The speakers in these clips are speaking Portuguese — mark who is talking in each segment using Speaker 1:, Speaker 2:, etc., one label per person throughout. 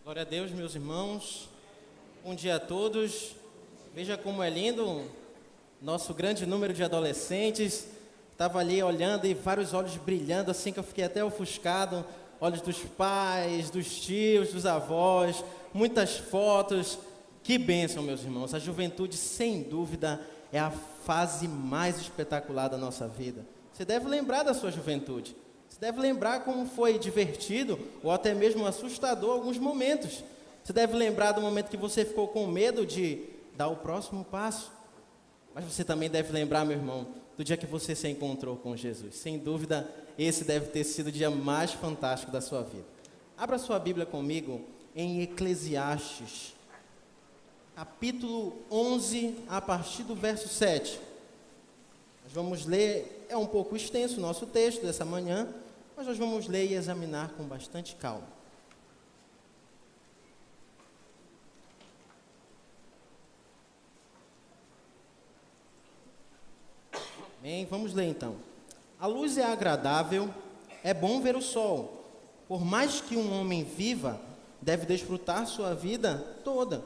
Speaker 1: Glória a Deus, meus irmãos. Bom dia a todos. Veja como é lindo nosso grande número de adolescentes. Estava ali olhando e vários olhos brilhando, assim que eu fiquei até ofuscado. Olhos dos pais, dos tios, dos avós, muitas fotos. Que bênção, meus irmãos. A juventude, sem dúvida, é a fase mais espetacular da nossa vida. Você deve lembrar da sua juventude. Você deve lembrar como foi divertido ou até mesmo assustador alguns momentos. Você deve lembrar do momento que você ficou com medo de dar o próximo passo. Mas você também deve lembrar, meu irmão, do dia que você se encontrou com Jesus. Sem dúvida, esse deve ter sido o dia mais fantástico da sua vida. Abra sua Bíblia comigo em Eclesiastes, capítulo 11, a partir do verso 7. Nós vamos ler, é um pouco extenso o nosso texto dessa manhã, mas nós vamos ler e examinar com bastante calma. Bem, vamos ler então. A luz é agradável, é bom ver o sol. Por mais que um homem viva, deve desfrutar sua vida toda.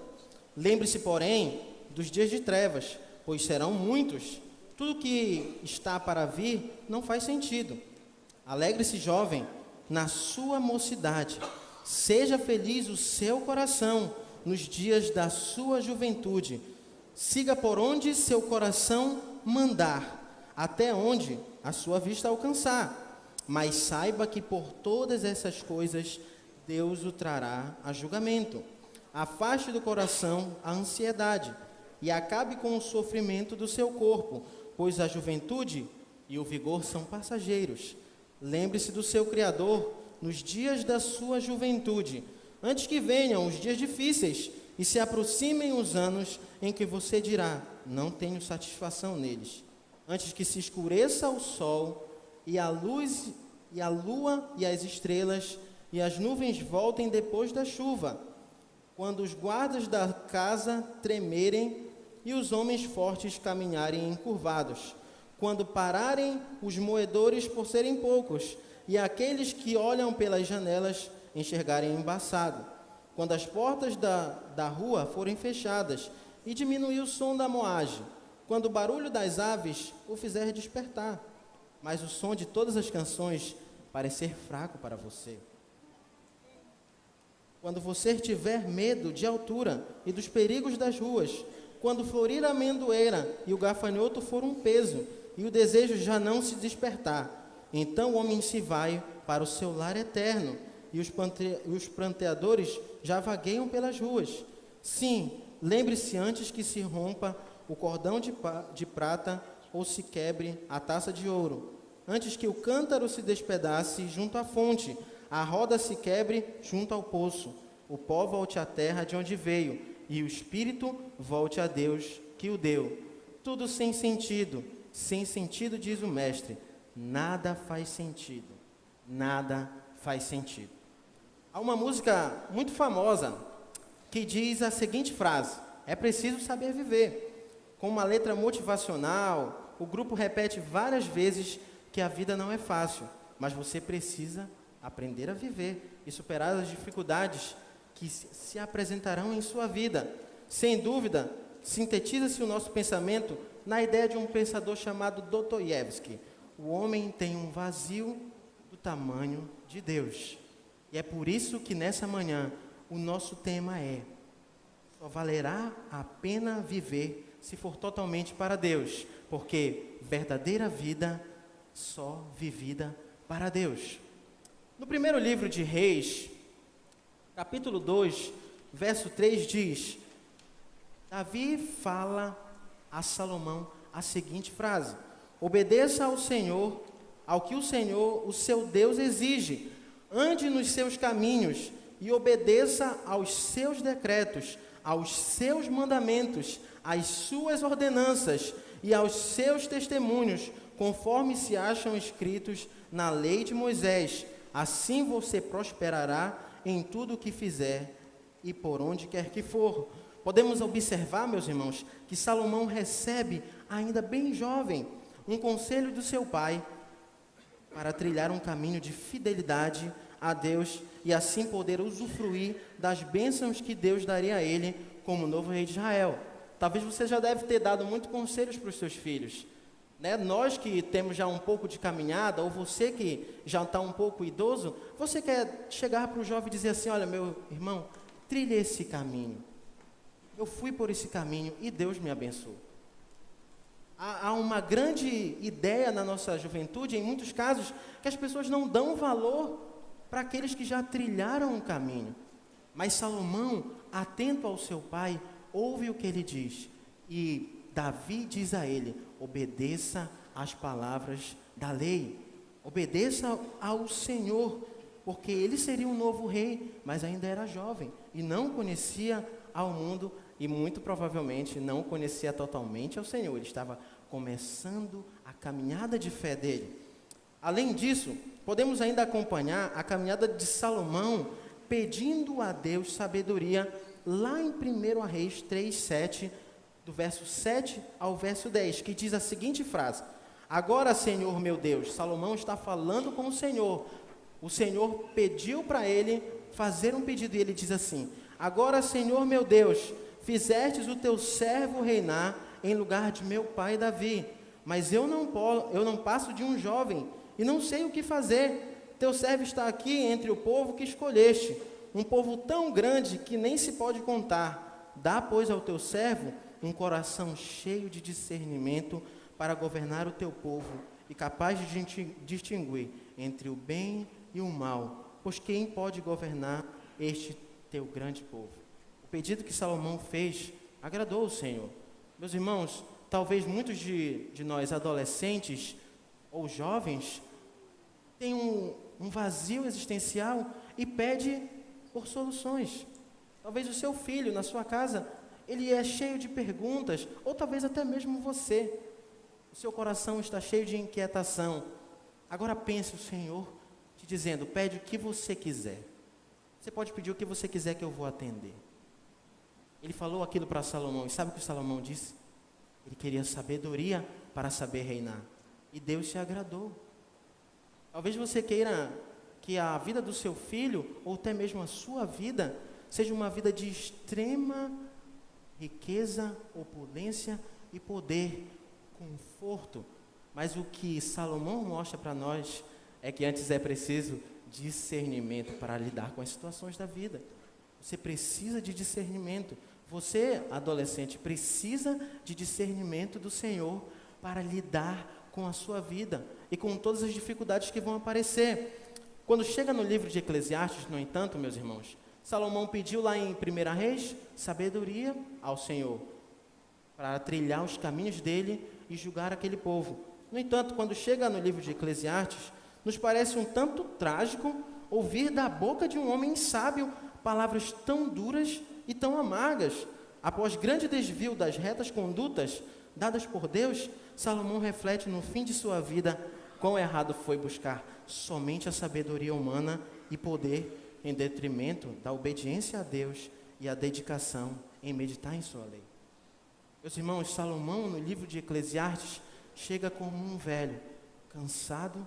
Speaker 1: Lembre-se, porém, dos dias de trevas, pois serão muitos. Tudo que está para vir não faz sentido. Alegre-se, jovem, na sua mocidade. Seja feliz o seu coração nos dias da sua juventude. Siga por onde seu coração mandar, até onde a sua vista alcançar. Mas saiba que por todas essas coisas Deus o trará a julgamento. Afaste do coração a ansiedade e acabe com o sofrimento do seu corpo, pois a juventude e o vigor são passageiros. Lembre-se do seu Criador nos dias da sua juventude, antes que venham os dias difíceis e se aproximem os anos em que você dirá: não tenho satisfação neles. Antes que se escureça o sol e a luz e a lua e as estrelas e as nuvens voltem depois da chuva, quando os guardas da casa tremerem e os homens fortes caminharem encurvados, quando pararem os moedores por serem poucos, e aqueles que olham pelas janelas enxergarem embaçado, quando as portas da rua forem fechadas, e diminuir o som da moagem, quando o barulho das aves o fizer despertar, mas o som de todas as canções parecer fraco para você. Quando você tiver medo de altura e dos perigos das ruas, quando florir a amendoeira e o gafanhoto for um peso, e o desejo já não se despertar, então o homem se vai para o seu lar eterno, e os pranteadores já vagueiam pelas ruas. Sim, lembre-se antes que se rompa o cordão de prata ou se quebre a taça de ouro, antes que o cântaro se despedace junto à fonte, a roda se quebre junto ao poço, o pó volte à terra de onde veio, e o espírito volte a Deus que o deu. Tudo sem sentido, diz o mestre. Nada faz sentido, nada faz sentido. Há uma música muito famosa que diz a seguinte frase: é preciso saber viver. Com uma letra motivacional, o grupo repete várias vezes que a vida não é fácil, mas você precisa aprender a viver e superar as dificuldades que se apresentarão em sua vida. Sem dúvida, sintetiza-se o nosso pensamento na ideia de um pensador chamado Dostoiévski. O homem tem um vazio do tamanho de Deus. E é por isso que nessa manhã o nosso tema é: só valerá a pena viver se for totalmente para Deus, porque verdadeira vida só vivida para Deus. No primeiro livro de Reis, capítulo 2, verso 3 diz: Davi fala a Salomão a seguinte frase: obedeça ao Senhor, ao que o Senhor, o seu Deus, exige. Ande nos seus caminhos e obedeça aos seus decretos, aos seus mandamentos, às suas ordenanças e aos seus testemunhos, conforme se acham escritos na lei de Moisés. Assim você prosperará em tudo o que fizer e por onde quer que for. Podemos observar, meus irmãos, que Salomão recebe, ainda bem jovem, um conselho do seu pai para trilhar um caminho de fidelidade a Deus e assim poder usufruir das bênçãos que Deus daria a ele como novo rei de Israel. Talvez você já deve ter dado muitos conselhos para os seus filhos, né? Nós que temos já um pouco de caminhada, ou você que já está um pouco idoso, você quer chegar para o jovem e dizer assim: olha, meu irmão, trilhe esse caminho. Eu fui por esse caminho e Deus me abençoou. Há uma grande ideia na nossa juventude, em muitos casos, que as pessoas não dão valor para aqueles que já trilharam um caminho. Mas Salomão, atento ao seu pai, ouve o que ele diz. E Davi diz a ele: obedeça às palavras da lei. Obedeça ao Senhor, porque ele seria um novo rei, mas ainda era jovem e não conhecia ao mundo e muito provavelmente não conhecia totalmente ao Senhor. Ele estava começando a caminhada de fé dele. Além disso, podemos ainda acompanhar a caminhada de Salomão pedindo a Deus sabedoria lá em 1 Reis 3:7, do verso 7 ao verso 10, que diz a seguinte frase: agora, Senhor meu Deus, Salomão está falando com o Senhor pediu para ele fazer um pedido, e ele diz assim: agora, Senhor meu Deus, fizestes o teu servo reinar em lugar de meu pai Davi, mas eu não passo de um jovem, e não sei o que fazer. Teu servo está aqui entre o povo que escolheste, um povo tão grande que nem se pode contar. Dá, pois, ao teu servo um coração cheio de discernimento para governar o teu povo, e capaz de distinguir entre o bem e o mal, pois quem pode governar este teu grande povo? O pedido que Salomão fez agradou o Senhor. Meus irmãos, talvez muitos de nós adolescentes ou jovens tenham um vazio existencial e pede por soluções. Talvez o seu filho na sua casa, ele é cheio de perguntas, ou talvez até mesmo você. O seu coração está cheio de inquietação. Agora pense o Senhor te dizendo: pede o que você quiser. Você pode pedir o que você quiser que eu vou atender. Ele falou aquilo para Salomão, e sabe o que Salomão disse? Ele queria sabedoria para saber reinar, e Deus se agradou. Talvez você queira que a vida do seu filho, ou até mesmo a sua vida, seja uma vida de extrema riqueza, opulência e poder, conforto. Mas o que Salomão mostra para nós é que antes é preciso discernimento para lidar com as situações da vida. Você precisa de discernimento. Você, adolescente, precisa de discernimento do Senhor para lidar com a sua vida e com todas as dificuldades que vão aparecer. Quando chega no livro de Eclesiastes, no entanto, meus irmãos, Salomão pediu lá em 1 Reis sabedoria ao Senhor para trilhar os caminhos dele e julgar aquele povo. No entanto, quando chega no livro de Eclesiastes, nos parece um tanto trágico ouvir da boca de um homem sábio palavras tão duras e tão amargas. Após grande desvio das retas condutas dadas por Deus, Salomão reflete no fim de sua vida quão errado foi buscar somente a sabedoria humana e poder em detrimento da obediência a Deus e a dedicação em meditar em sua lei. Meus irmãos, Salomão, no livro de Eclesiastes, chega como um velho, cansado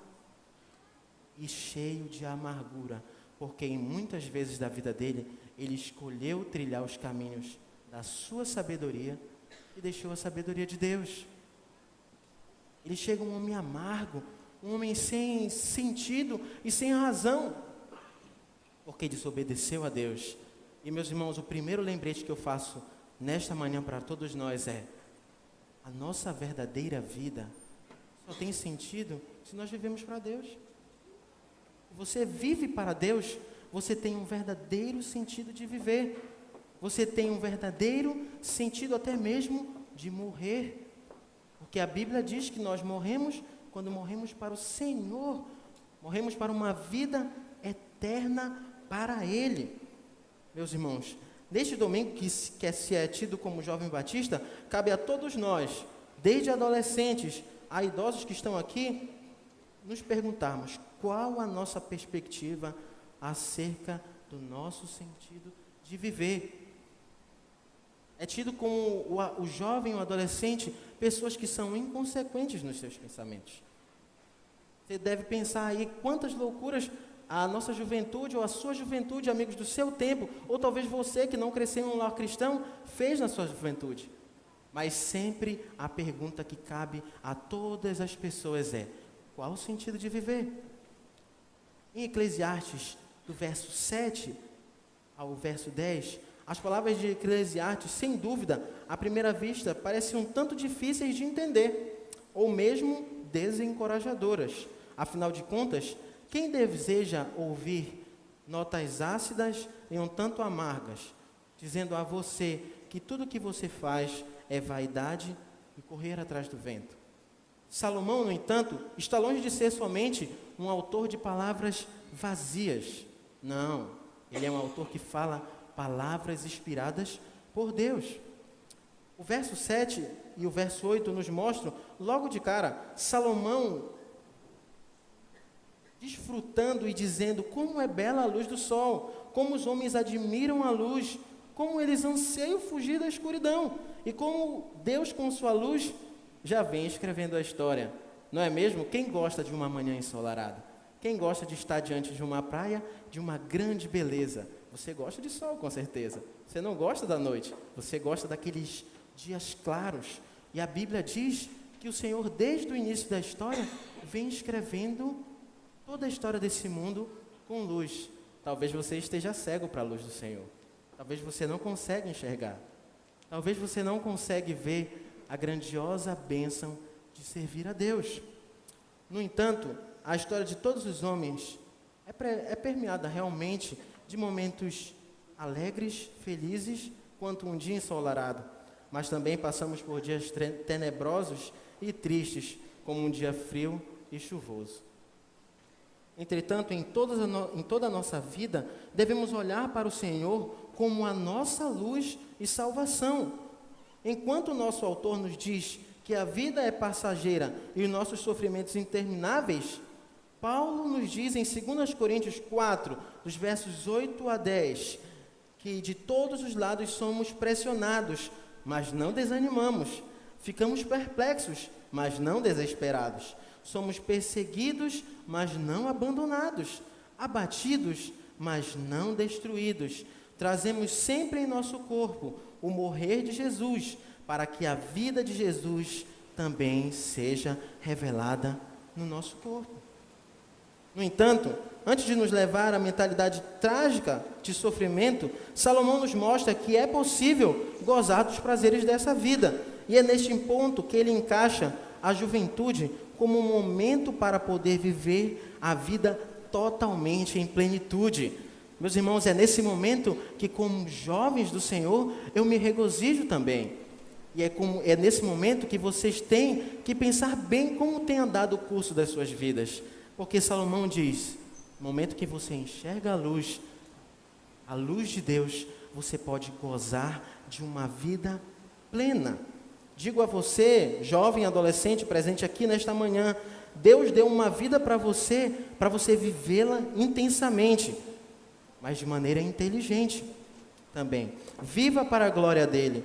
Speaker 1: e cheio de amargura, porque em muitas vezes da vida dele, ele escolheu trilhar os caminhos da sua sabedoria e deixou a sabedoria de Deus. Ele chega um homem amargo, um homem sem sentido e sem razão, porque desobedeceu a Deus. E, meus irmãos, o primeiro lembrete que eu faço nesta manhã para todos nós é: a nossa verdadeira vida só tem sentido se nós vivemos para Deus. Você vive para Deus, você tem um verdadeiro sentido de viver. Você tem um verdadeiro sentido até mesmo de morrer. Porque a Bíblia diz que nós morremos quando morremos para o Senhor. Morremos para uma vida eterna para Ele. Meus irmãos, neste domingo que se é tido como Jovem Batista, cabe a todos nós, desde adolescentes a idosos que estão aqui, nos perguntarmos qual a nossa perspectiva acerca do nosso sentido de viver. É tido como o jovem, o adolescente, pessoas que são inconsequentes nos seus pensamentos. Você deve pensar aí quantas loucuras a nossa juventude ou a sua juventude, amigos do seu tempo, ou talvez você que não cresceu em um lar cristão, fez na sua juventude. Mas sempre a pergunta que cabe a todas as pessoas é: qual o sentido de viver? Em Eclesiastes, do verso 7 ao verso 10, as palavras de Eclesiastes, sem dúvida, à primeira vista, parecem um tanto difíceis de entender, ou mesmo desencorajadoras. Afinal de contas, quem deseja ouvir notas ácidas e um tanto amargas, dizendo a você que tudo o que você faz é vaidade e correr atrás do vento? Salomão, no entanto, está longe de ser somente um autor de palavras vazias. Não, ele é um autor que fala palavras inspiradas por Deus. O verso 7 e o verso 8 nos mostram, logo de cara, Salomão desfrutando e dizendo como é bela a luz do sol, como os homens admiram a luz, como eles anseiam fugir da escuridão, e como Deus com sua luz já vem escrevendo a história. Não é mesmo? Quem gosta de uma manhã ensolarada? Quem gosta de estar diante de uma praia, de uma grande beleza? Você gosta de sol, com certeza. Você não gosta da noite, você gosta daqueles dias claros. E a Bíblia diz que o Senhor, desde o início da história, vem escrevendo toda a história desse mundo com luz. Talvez você esteja cego para a luz do Senhor. Talvez você não consiga enxergar. Talvez você não consiga ver a grandiosa bênção de servir a Deus. No entanto, a história de todos os homens é permeada realmente de momentos alegres, felizes, quanto um dia ensolarado. Mas também passamos por dias tenebrosos e tristes, como um dia frio e chuvoso. Entretanto, em toda a nossa vida, devemos olhar para o Senhor como a nossa luz e salvação. Enquanto o nosso autor nos diz que a vida é passageira e os nossos sofrimentos intermináveis, Paulo nos diz em 2 Coríntios 4, dos versos 8 a 10, que de todos os lados somos pressionados, mas não desanimamos. Ficamos perplexos, mas não desesperados. Somos perseguidos, mas não abandonados. Abatidos, mas não destruídos. Trazemos sempre em nosso corpo o morrer de Jesus, para que a vida de Jesus também seja revelada no nosso corpo. No entanto, antes de nos levar à mentalidade trágica de sofrimento, Salomão nos mostra que é possível gozar dos prazeres dessa vida. E é neste ponto que ele encaixa a juventude como um momento para poder viver a vida totalmente em plenitude. Meus irmãos, é nesse momento que, como jovens do Senhor, eu me regozijo também. E é nesse momento que vocês têm que pensar bem como tem andado o curso das suas vidas. Porque Salomão diz, no momento que você enxerga a luz de Deus, você pode gozar de uma vida plena. Digo a você, jovem adolescente presente aqui nesta manhã, Deus deu uma vida para você vivê-la intensamente, mas de maneira inteligente também. Viva para a glória dele.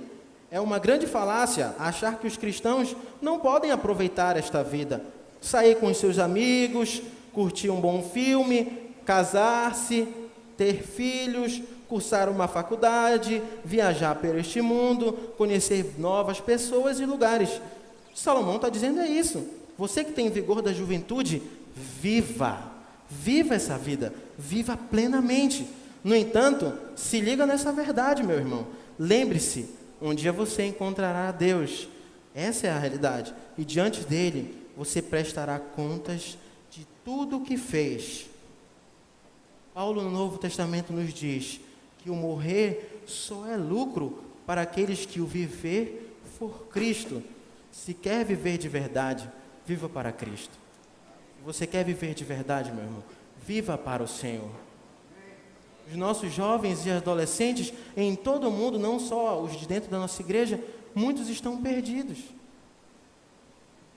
Speaker 1: É uma grande falácia achar que os cristãos não podem aproveitar esta vida, sair com os seus amigos, curtir um bom filme, casar-se, ter filhos, cursar uma faculdade, viajar por este mundo, conhecer novas pessoas e lugares. Salomão está dizendo isso. Você que tem vigor da juventude, viva essa vida, viva plenamente. No entanto, se liga nessa verdade, meu irmão. Lembre-se, um dia você encontrará a Deus. Essa é a realidade. E diante dele, você prestará contas de tudo o que fez. Paulo no Novo Testamento nos diz que o morrer só é lucro para aqueles que o viver for Cristo. Se quer viver de verdade, viva para Cristo. Se você quer viver de verdade, meu irmão, viva para o Senhor. Os nossos jovens e adolescentes em todo o mundo, não só os de dentro da nossa igreja, muitos estão perdidos.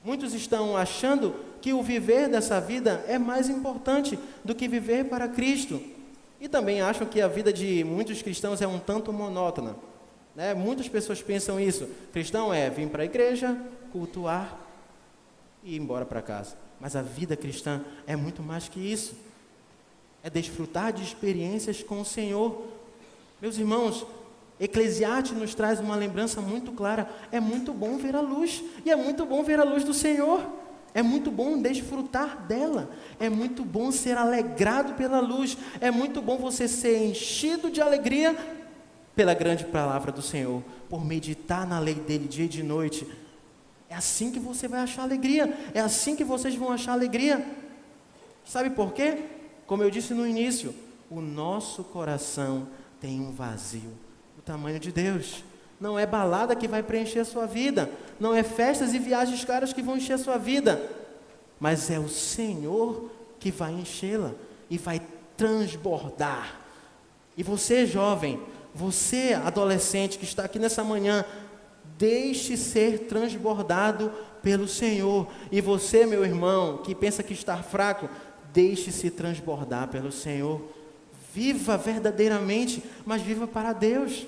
Speaker 1: Muitos estão achando que o viver dessa vida é mais importante do que viver para Cristo. E também acham que a vida de muitos cristãos é um tanto monótona. Né? Muitas pessoas pensam isso. Cristão é vir para a igreja, cultuar e ir embora para casa. Mas a vida cristã é muito mais que isso. é desfrutar de experiências com o Senhor. Meus irmãos, Eclesiastes nos traz uma lembrança muito clara. É muito bom ver a luz, e é muito bom ver a luz do Senhor. É muito bom desfrutar dela. É muito bom ser alegrado pela luz. É muito bom você ser enchido de alegria pela grande palavra do Senhor, por meditar na lei dele dia e de noite. É assim que você vai achar alegria. É assim que vocês vão achar alegria. Sabe por quê? Como eu disse no início, o nosso coração tem um vazio do tamanho de Deus. Não é balada que vai preencher a sua vida, não é festas e viagens caras que vão encher a sua vida, mas é o Senhor que vai enchê-la e vai transbordar. E você, jovem, você, adolescente que está aqui nessa manhã, deixe ser transbordado pelo Senhor. E você, meu irmão, que pensa que está fraco, deixe-se transbordar pelo Senhor. Viva verdadeiramente, mas viva para Deus.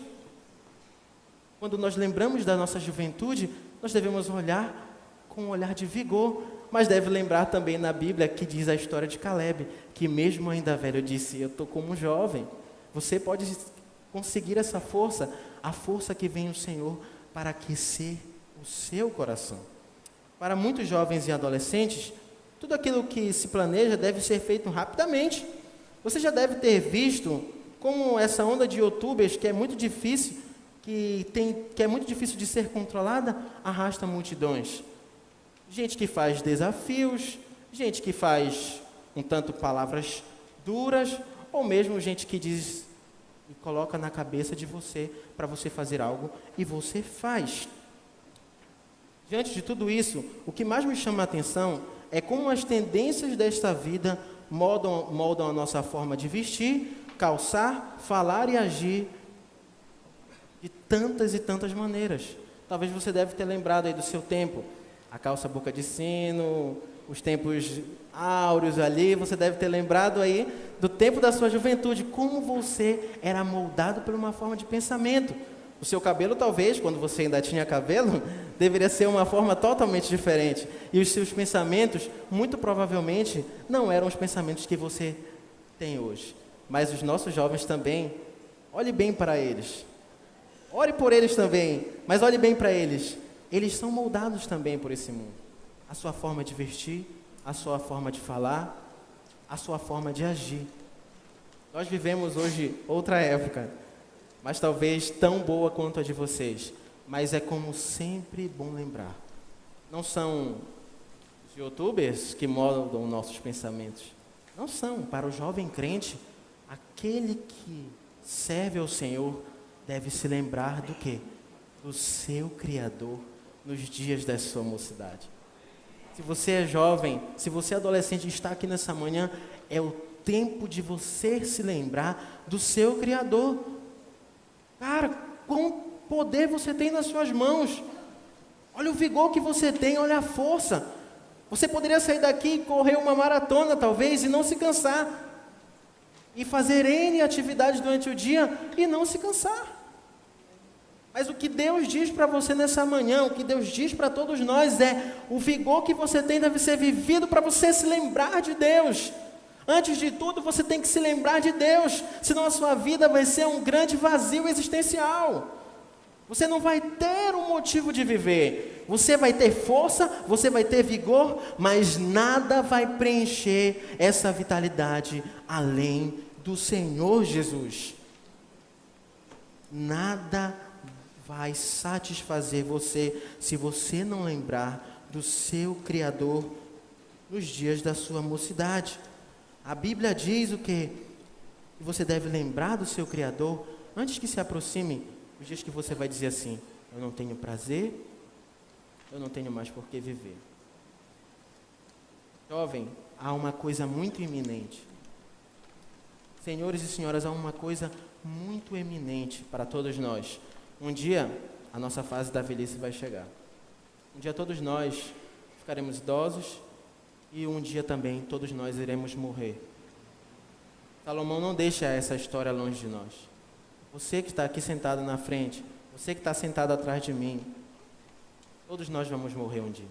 Speaker 1: Quando nós lembramos da nossa juventude, nós devemos olhar com um olhar de vigor, mas deve lembrar também na Bíblia que diz a história de Caleb, que mesmo ainda velho disse, eu estou como jovem. Você pode conseguir essa força, a força que vem do Senhor para aquecer o seu coração. Para muitos jovens e adolescentes, tudo aquilo que se planeja deve ser feito rapidamente. Você já deve ter visto como essa onda de youtubers, que é muito difícil, que é muito difícil de ser controlada, arrasta multidões. Gente que faz desafios, gente que faz um tanto palavras duras, ou mesmo gente que diz e coloca na cabeça de você para você fazer algo e você faz. Diante de tudo isso, o que mais me chama a atenção é como as tendências desta vida moldam a nossa forma de vestir, calçar, falar e agir de tantas e tantas maneiras. Talvez você deve ter lembrado aí do seu tempo, a calça boca de sino, os tempos áureos ali, você deve ter lembrado aí do tempo da sua juventude, como você era moldado por uma forma de pensamento. O seu cabelo, talvez, quando você ainda tinha cabelo, deveria ser uma forma totalmente diferente. E os seus pensamentos, muito provavelmente, não eram os pensamentos que você tem hoje. Mas os nossos jovens também, olhe bem para eles. Ore por eles também, mas olhe bem para eles. Eles são moldados também por esse mundo. A sua forma de vestir, a sua forma de falar, a sua forma de agir. Nós vivemos hoje outra época, mas talvez tão boa quanto a de vocês. Mas é como sempre bom lembrar. Não são os youtubers que moldam nossos pensamentos. Não são. Para o jovem crente, aquele que serve ao Senhor deve se lembrar do quê? Do seu Criador nos dias da sua mocidade. Se você é jovem, se você é adolescente e está aqui nessa manhã, é o tempo de você se lembrar do seu Criador. Cara, quão poder você tem nas suas mãos. Olha o vigor que você tem, olha a força. Você poderia sair daqui e correr uma maratona, talvez, e não se cansar. E fazer N atividades durante o dia e não se cansar. Mas o que Deus diz para você nessa manhã, o que Deus diz para todos nós é: o vigor que você tem deve ser vivido para você se lembrar de Deus. Antes de tudo, você tem que se lembrar de Deus, senão a sua vida vai ser um grande vazio existencial. Você não vai ter um motivo de viver. Você vai ter força, você vai ter vigor, mas nada vai preencher essa vitalidade além do Senhor Jesus. Nada vai satisfazer você se você não lembrar do seu Criador nos dias da sua mocidade. A Bíblia diz o quê? Que você deve lembrar do seu Criador antes que se aproxime os dias que você vai dizer assim: eu não tenho prazer, eu não tenho mais por que viver. Jovem, há uma coisa muito iminente. Senhores e senhoras, há uma coisa muito eminente para todos nós. Um dia, a nossa fase da velhice vai chegar. Um dia todos nós ficaremos idosos e um dia também todos nós iremos morrer. Salomão não deixa essa história longe de nós. Você que está aqui sentado na frente, você que está sentado atrás de mim, todos nós vamos morrer um dia.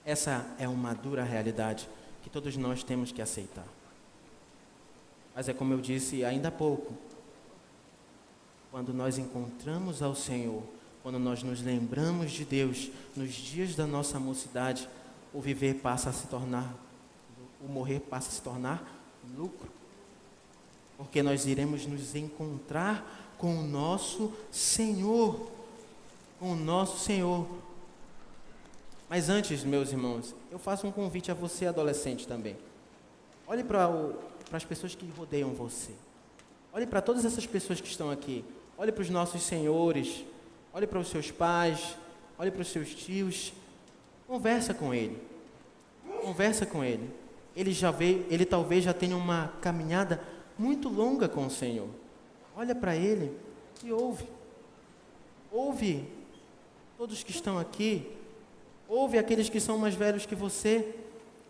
Speaker 1: Essa é uma dura realidade que todos nós temos que aceitar. Mas é como eu disse ainda há pouco, quando nós encontramos ao Senhor, quando nós nos lembramos de Deus, nos dias da nossa mocidade, o viver passa a se tornar, o morrer passa a se tornar lucro. Porque nós iremos nos encontrar com o nosso Senhor, com o nosso Senhor. Mas antes, meus irmãos, eu faço um convite a você, adolescente, também. Olhe para as pessoas que rodeiam você. Olhe para todas essas pessoas que estão aqui. Olhe para os nossos senhores. Olhe para os seus pais. Olhe para os seus tios. Conversa com ele. Conversa com ele. Ele talvez já tenha uma caminhada muito longa com o Senhor. Olha para ele e ouve. Ouve todos que estão aqui. Ouve aqueles que são mais velhos que você.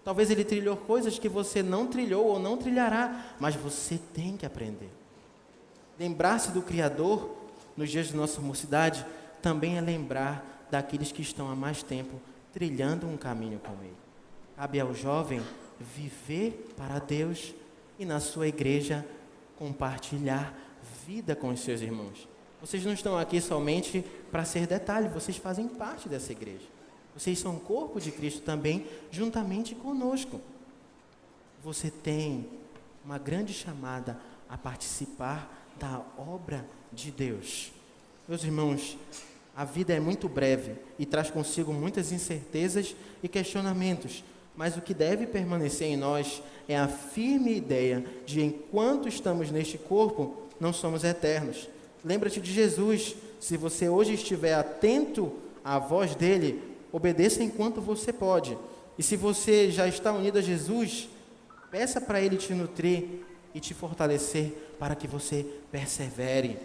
Speaker 1: Talvez ele trilhou coisas que você não trilhou ou não trilhará, mas você tem que aprender. Lembrar-se do Criador nos dias de nossa mocidade também é lembrar daqueles que estão há mais tempo trilhando um caminho com Ele. Cabe ao jovem viver para Deus e na sua igreja compartilhar vida com os seus irmãos. Vocês não estão aqui somente para ser detalhe, vocês fazem parte dessa igreja. Vocês são o corpo de Cristo também, juntamente conosco. Você tem uma grande chamada a participar da obra de Deus. Meus irmãos, a vida é muito breve e traz consigo muitas incertezas e questionamentos, mas o que deve permanecer em nós é a firme ideia de, enquanto estamos neste corpo, não somos eternos. Lembra-te de Jesus. Se você hoje estiver atento à voz dele, obedeça enquanto você pode. E se você já está unido a Jesus, peça para Ele te nutrir e te fortalecer para que você persevere.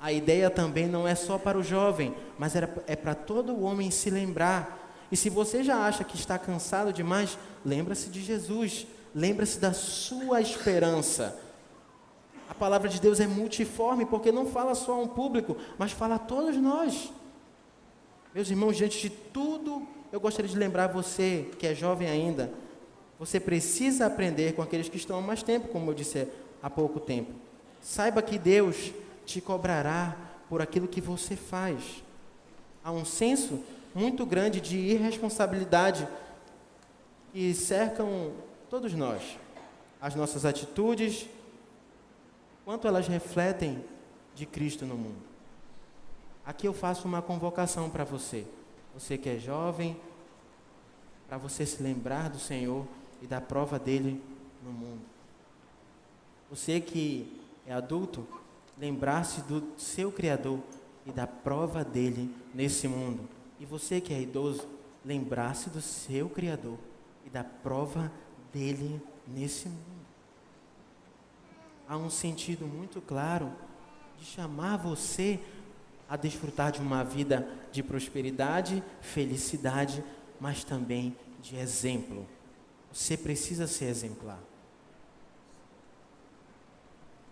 Speaker 1: A ideia também não é só para o jovem, mas é para todo o homem se lembrar. E se você já acha que está cansado demais, lembra-se de Jesus. Lembra-se da sua esperança. A palavra de Deus é multiforme, porque não fala só a um público, mas fala a todos nós. Meus irmãos, diante de tudo, eu gostaria de lembrar você, que é jovem ainda, você precisa aprender com aqueles que estão há mais tempo, como eu disse há pouco tempo. Saiba que Deus te cobrará por aquilo que você faz. Há um senso muito grande de irresponsabilidade que cercam todos nós. As nossas atitudes, quanto elas refletem de Cristo no mundo. Aqui eu faço uma convocação para você. Você que é jovem, para você se lembrar do Senhor e da prova dele no mundo. Você que é adulto, lembrar-se do seu Criador e da prova dele nesse mundo. E você que é idoso, lembrar-se do seu Criador e da prova dele nesse mundo. Há um sentido muito claro de chamar você a desfrutar de uma vida de prosperidade, felicidade, mas também de exemplo. Você precisa ser exemplar.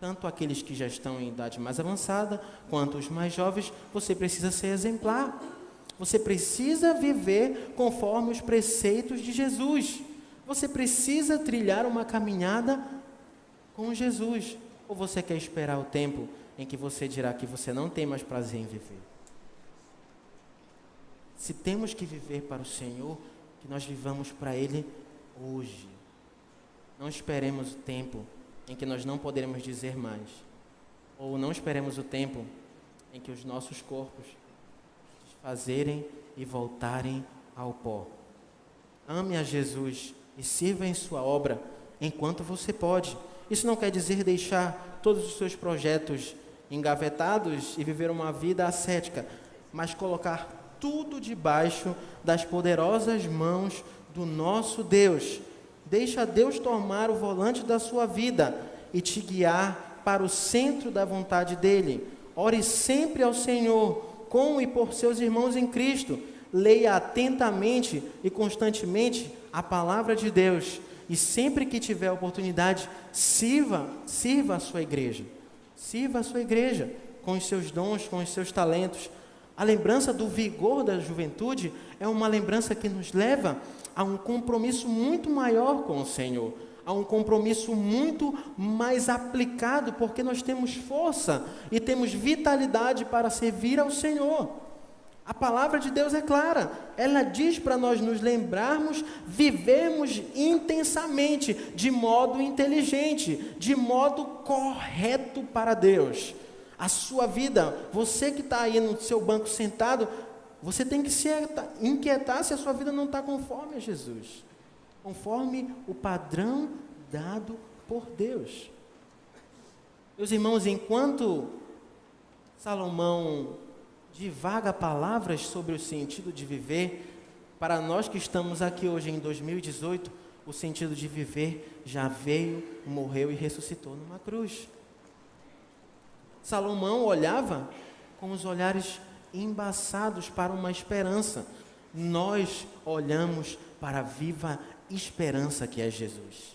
Speaker 1: Tanto aqueles que já estão em idade mais avançada, quanto os mais jovens, você precisa ser exemplar. Você precisa viver conforme os preceitos de Jesus. Você precisa trilhar uma caminhada com Jesus. Ou você quer esperar o tempo em que você dirá que você não tem mais prazer em viver? Se temos que viver para o Senhor, que nós vivamos para Ele hoje. Não esperemos o tempo em que nós não poderemos dizer mais. Ou não esperemos o tempo em que os nossos corpos se desfazerem e voltarem ao pó. Ame a Jesus e sirva em sua obra enquanto você pode. Isso não quer dizer deixar todos os seus projetos engavetados e viver uma vida ascética, mas colocar tudo debaixo das poderosas mãos do nosso Deus. Deixa Deus tomar o volante da sua vida e te guiar para o centro da vontade dEle. Ore sempre ao Senhor, com e por seus irmãos em Cristo. Leia atentamente e constantemente a palavra de Deus. E sempre que tiver oportunidade, sirva a sua igreja. Sirva a sua igreja com os seus dons, com os seus talentos. A lembrança do vigor da juventude é uma lembrança que nos leva a um compromisso muito maior com o Senhor, há um compromisso muito mais aplicado, porque nós temos força e temos vitalidade para servir ao Senhor. A palavra de Deus é clara, ela diz para nós nos lembrarmos, vivermos intensamente, de modo inteligente, de modo correto para Deus. A sua vida, você que está aí no seu banco sentado, você tem que se inquietar se a sua vida não está conforme a Jesus, conforme o padrão dado por Deus. Meus irmãos, enquanto Salomão divaga palavras sobre o sentido de viver, para nós que estamos aqui hoje em 2018, o sentido de viver já veio, morreu e ressuscitou numa cruz. Salomão olhava com os olhares embaçados para uma esperança. Nós olhamos para a viva esperança que é Jesus.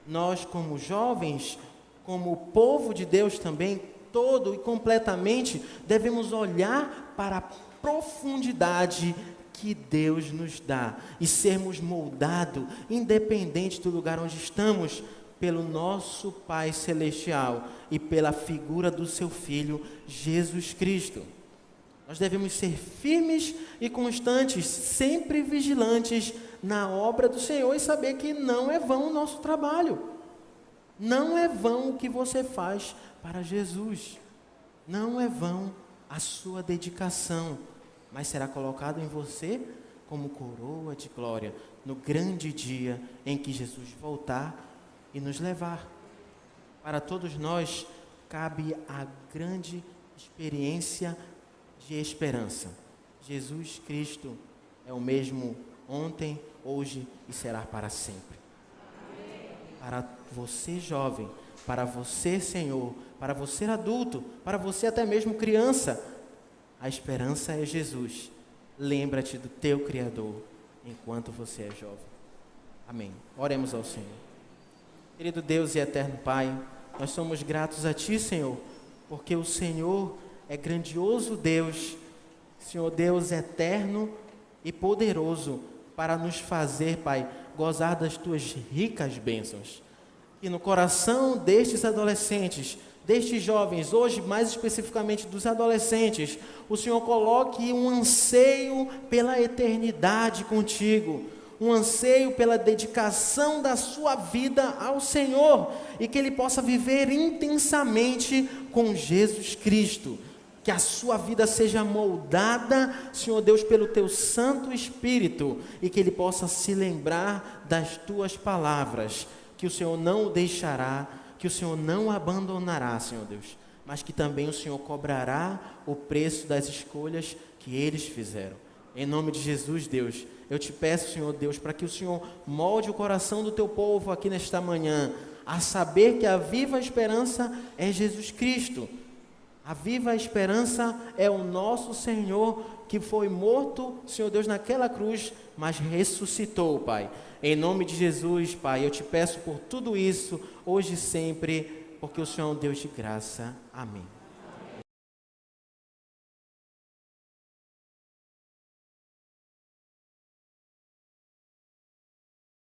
Speaker 1: Nós, como jovens, como povo de Deus também, todo e completamente, devemos olhar para a profundidade que Deus nos dá e sermos moldados, independente do lugar onde estamos, pelo nosso Pai Celestial e pela figura do seu Filho, Jesus Cristo. Nós devemos ser firmes e constantes, sempre vigilantes na obra do Senhor e saber que não é vão o nosso trabalho. Não é vão o que você faz para Jesus. Não é vão a sua dedicação, mas será colocado em você como coroa de glória no grande dia em que Jesus voltar e nos levar. Para todos nós, cabe a grande experiência de esperança. Jesus Cristo é o mesmo ontem, hoje e será para sempre. Para você jovem, para você senhor, para você adulto, para você até mesmo criança, a esperança é Jesus. Lembra-te do teu Criador enquanto você é jovem. Amém. Oremos ao Senhor. Querido Deus e eterno Pai, nós somos gratos a Ti, Senhor, porque o Senhor é grandioso Deus, Senhor Deus eterno e poderoso para nos fazer, Pai, gozar das Tuas ricas bênçãos. E no coração destes adolescentes, destes jovens, hoje mais especificamente dos adolescentes, o Senhor coloque um anseio pela eternidade contigo, um anseio pela dedicação da sua vida ao Senhor, e que ele possa viver intensamente com Jesus Cristo, que a sua vida seja moldada, Senhor Deus, pelo teu Santo Espírito, e que ele possa se lembrar das tuas palavras, que o Senhor não o deixará, que o Senhor não o abandonará, Senhor Deus, mas que também o Senhor cobrará o preço das escolhas que eles fizeram. Em nome de Jesus, Deus, eu te peço, Senhor Deus, para que o Senhor molde o coração do teu povo aqui nesta manhã, a saber que a viva esperança é Jesus Cristo. A viva esperança é o nosso Senhor, que foi morto, Senhor Deus, naquela cruz, mas ressuscitou, Pai. Em nome de Jesus, Pai, eu te peço por tudo isso, hoje e sempre, porque o Senhor é um Deus de graça. Amém.